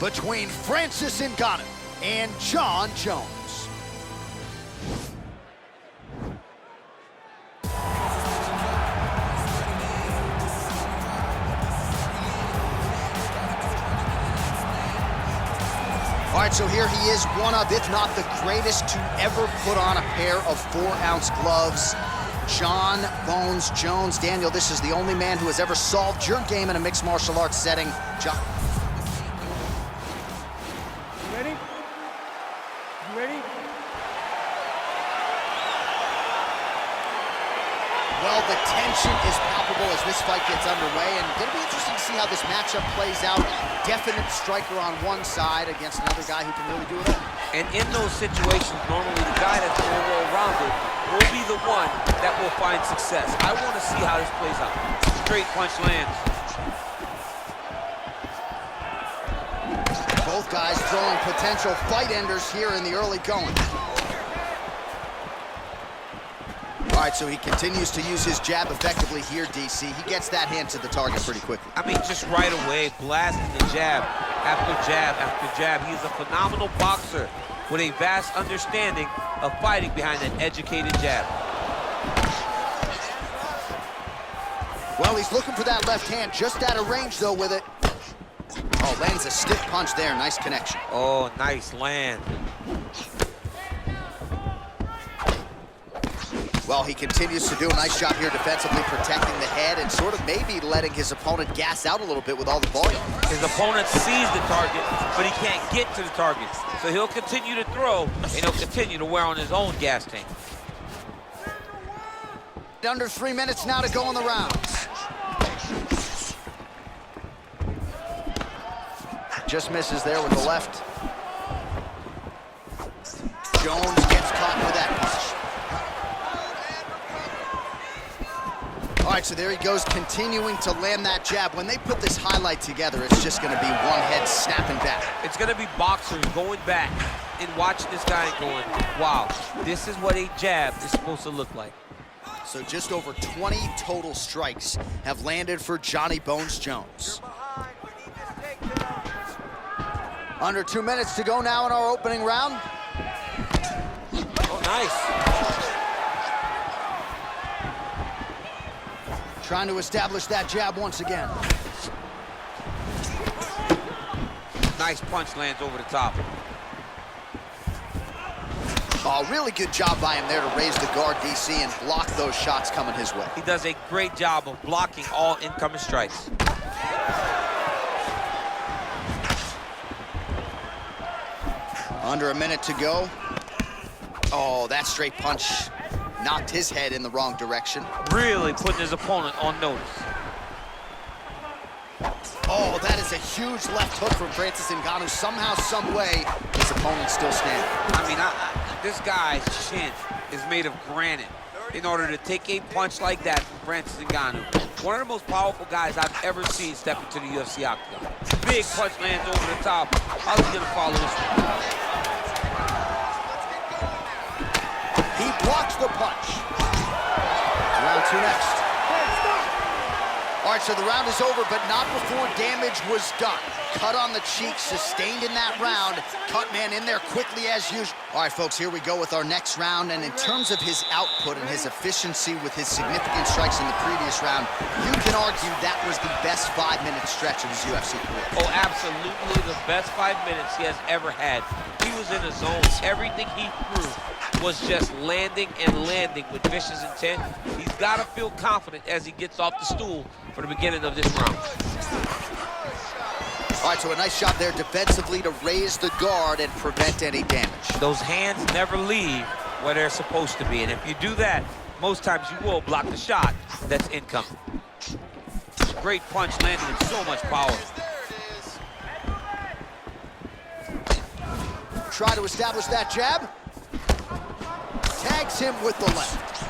between Francis Ngannou and Jon Jones. All right, so here he is, one of, if not the greatest to ever put on a pair of 4-ounce gloves. Jon Bones Jones. Daniel, this is the only man who has ever solved your game in a mixed martial arts setting. Jon. You ready? You ready? Well, the tension is palpable as this fight gets underway, and it'll be interesting to see how this matchup plays out. Definite striker on one side against another guy who can really do it all. And in those situations, normally the guy that's more well-rounded will be the one that will find success. I want to see how this plays out. Straight punch lands. Both guys throwing potential fight enders here in the early going. All right, so he continues to use his jab effectively here, DC. He gets that hand to the target pretty quickly. I mean, just right away, blasting the jab after jab after jab. He's a phenomenal boxer with a vast understanding of fighting behind an educated jab. Well, he's looking for that left hand, just out of range, though, with it. Oh, lands a stiff punch there. Nice connection. Oh, nice land. Well, he continues to do a nice job here defensively, protecting the head and sort of maybe letting his opponent gas out a little bit with all the volume. His opponent sees the target, but he can't get to the target. So he'll continue to throw, and he'll continue to wear on his own gas tank. Under 3 minutes now to go in the rounds. Just misses there with the left. Jones gets caught with that punch. All right, so there he goes, continuing to land that jab. When they put this highlight together, it's just going to be one head snapping back. It's going to be boxers going back and watching this guy and going, wow, this is what a jab is supposed to look like. So just over 20 total strikes have landed for Johnny Bones Jones. Under 2 minutes to go now in our opening round. Oh, nice. Trying to establish that jab once again. Nice punch lands over the top. Oh, really good job by him there to raise the guard, DC, and block those shots coming his way. He does a great job of blocking all incoming strikes. Under a minute to go. Oh, that straight punch knocked his head in the wrong direction. Really putting his opponent on notice. Oh, that is a huge left hook from Francis Ngannou. Somehow, some way, his opponent's still standing. I mean, this guy's chin is made of granite in order to take a punch like that from Francis Ngannou. One of the most powerful guys I've ever seen step into the UFC octagon. Big punch lands over the top. How's he gonna follow this one? He blocks the punch. Round 2 next. All right, so the round is over, but not before damage was done. Cut on the cheek, sustained in that round. Cut man in there quickly as usual. All right, folks, here we go with our next round. And in terms of his output and his efficiency with his significant strikes in the previous round, you can argue that was the best 5-minute stretch of his UFC career. Oh, absolutely the best 5 minutes he has ever had. He was in a zone. Everything he threw was just landing and landing with vicious intent. He's got to feel confident as he gets off the stool for the beginning of this round. All right, so a nice job there defensively to raise the guard and prevent any damage. Those hands never leave where they're supposed to be, and if you do that, most times you will block the shot that's incoming. Great punch landing with so much power. Try to establish that jab. Tags him with the left.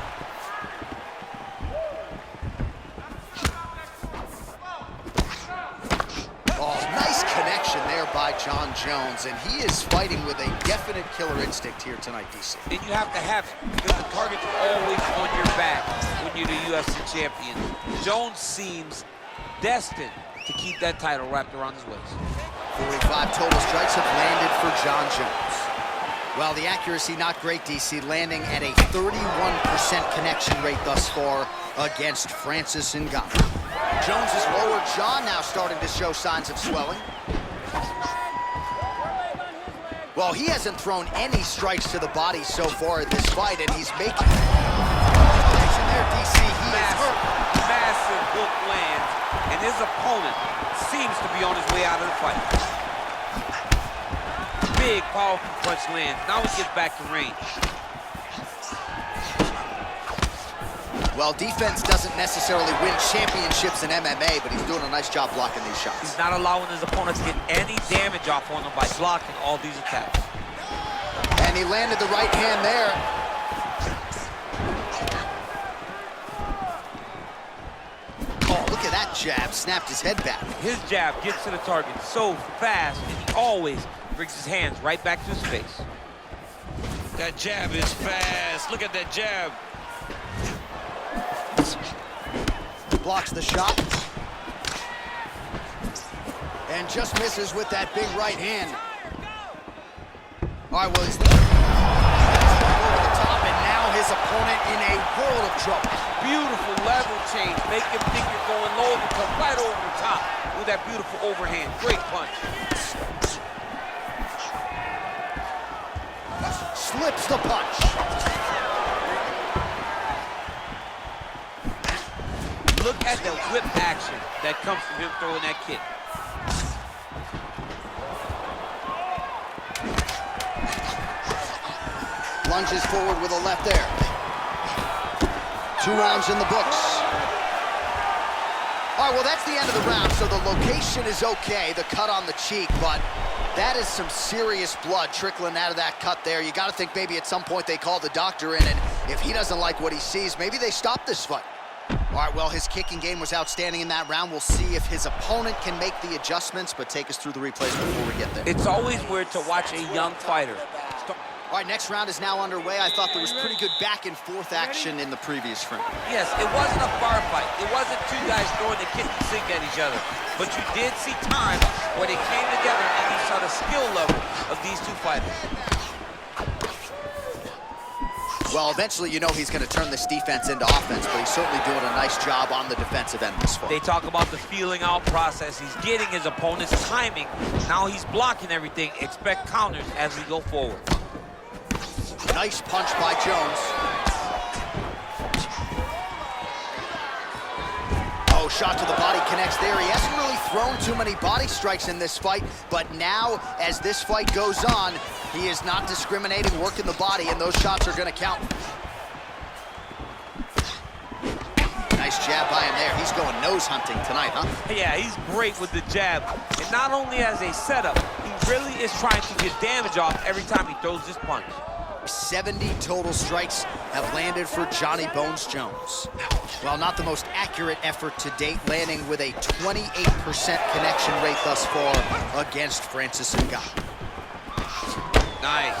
Oh, nice connection there by Jon Jones, and he is fighting with a definite killer instinct here tonight, DC. And you have to have it, because the target's always on your back when you're the UFC champion. Jones seems destined to keep that title wrapped around his waist. 45 total strikes have landed for John Jones. Well, the accuracy not great, DC, landing at a 31% connection rate thus far against Francis Ngannuo. Jones's lower jaw now starting to show signs of swelling. Well, he hasn't thrown any strikes to the body so far in this fight, and he's making action there, DC. He is hurt. Massive hook lands, and his opponent seems to be on his way out of the fight. Big, powerful punch lands. Now he gets back to range. Well, defense doesn't necessarily win championships in MMA, but he's doing a nice job blocking these shots. He's not allowing his opponent to get any damage off on him by blocking all these attacks. And he landed the right hand there. Oh, look at that jab. Snapped his head back. His jab gets to the target so fast, and he always brings his hands right back to his face. That jab is fast. Look at that jab. Blocks the shot. And just misses with that big right hand. All right, well, he's over the top, and now his opponent in a world of trouble. Beautiful level change. Make him think you're going low, but come right over the top with that beautiful overhand. Great punch. Slips the punch. Look at the whip action that comes from him throwing that kick. Lunges forward with a left there. 2 rounds in the books. All right, well, that's the end of the round, so the location is okay, the cut on the cheek, but that is some serious blood trickling out of that cut there. You got to think maybe at some point they call the doctor in, and if he doesn't like what he sees, maybe they stop this fight. All right, well, his kicking game was outstanding in that round. We'll see if his opponent can make the adjustments, but take us through the replays before we get there. It's always weird to watch a young fighter. All right, next round is now underway. I thought there was pretty good back and forth action in the previous frame. Yes, it wasn't a bar fight. It wasn't two guys throwing the kitchen sink at each other. But you did see times where they came together and you saw the skill level of these two fighters. Well, eventually, you know he's going to turn this defense into offense, but he's certainly doing a nice job on the defensive end this fight. They talk about the feeling out process. He's getting his opponent's timing. Now he's blocking everything. Expect counters as we go forward. Nice punch by Jones. Oh, shot to the body connects there. He hasn't really thrown too many body strikes in this fight, but now, as this fight goes on, he is not discriminating, working the body, and those shots are going to count. Nice jab by him there. He's going nose hunting tonight, huh? Yeah, he's great with the jab. And not only as a setup, he really is trying to get damage off every time he throws this punch. 70 total strikes have landed for Johnny Bones Jones. Well, not the most accurate effort to date, landing with a 28% connection rate thus far against Francis Ngannuo. Nice.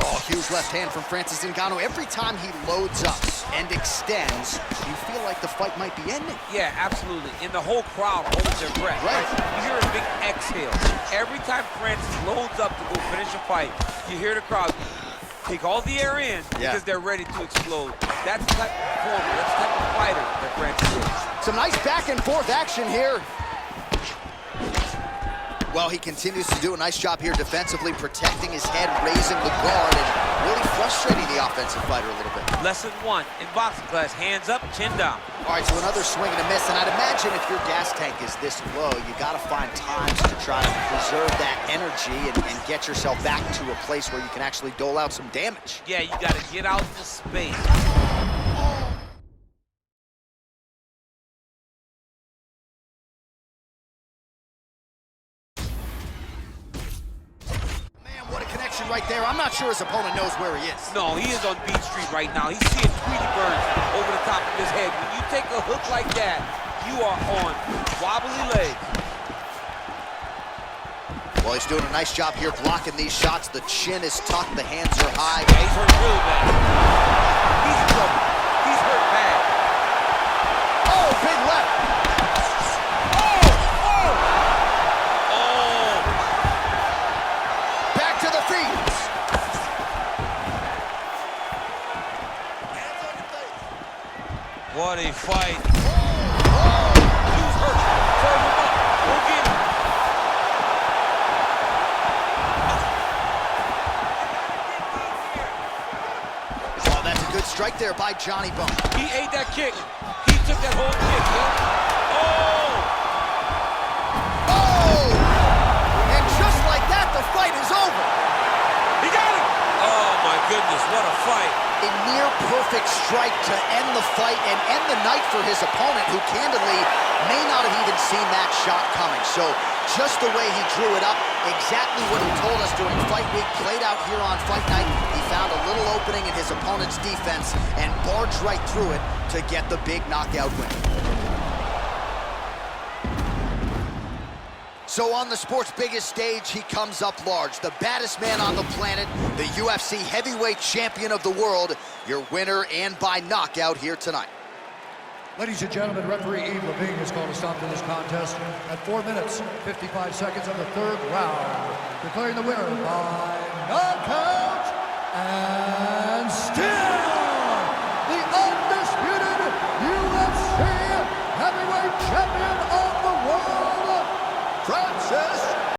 Oh, huge left hand from Francis Ngannuo. Every time he loads up and extends, you feel like the fight might be ending. Yeah, absolutely. And the whole crowd holds their breath. Right. You hear a big exhale. Every time Francis loads up to go finish a fight, you hear the crowd take all the air in because they're ready to explode. That's the type of performer, that's the type of fighter that Francis is. Some nice back and forth action here. Well, he continues to do a nice job here defensively, protecting his head, raising the guard, and really frustrating the offensive fighter a little bit. Lesson 1 in boxing class, hands up, chin down. All right, so another swing and a miss, and I'd imagine if your gas tank is this low, you got to find times to try to preserve that energy and get yourself back to a place where you can actually dole out some damage. Yeah, you got to get out the space. Right there, I'm not sure his opponent knows where he is. No, he is on Beach Street right now. He's seeing Tweety Birds over the top of his head. When you take a hook like that, you are on wobbly legs. Well, he's doing a nice job here blocking these shots. The chin is tucked, the hands are high. Yeah, he's hurt really bad. He's in trouble. He's hurt bad. Oh, big left. there by Johnny Bone. He ate that kick. He took that whole kick, yeah. Oh! Oh! And just like that, the fight is over. He got him! Oh, my goodness, what a fight. A near-perfect strike to end the fight and end the night for his opponent, who candidly may not have even seen that shot coming. So just the way he drew it up, exactly what he told us during fight week, played out here on fight night. He found a little opening in his opponent's defense and barged right through it to get the big knockout win. So on the sport's biggest stage, he comes up large. The baddest man on the planet, the UFC heavyweight champion of the world, your winner and by knockout here tonight. Ladies and gentlemen, referee Yves Levine has called a stop to this contest at 4 minutes, 55 seconds of the third round, declaring the winner by knockout and still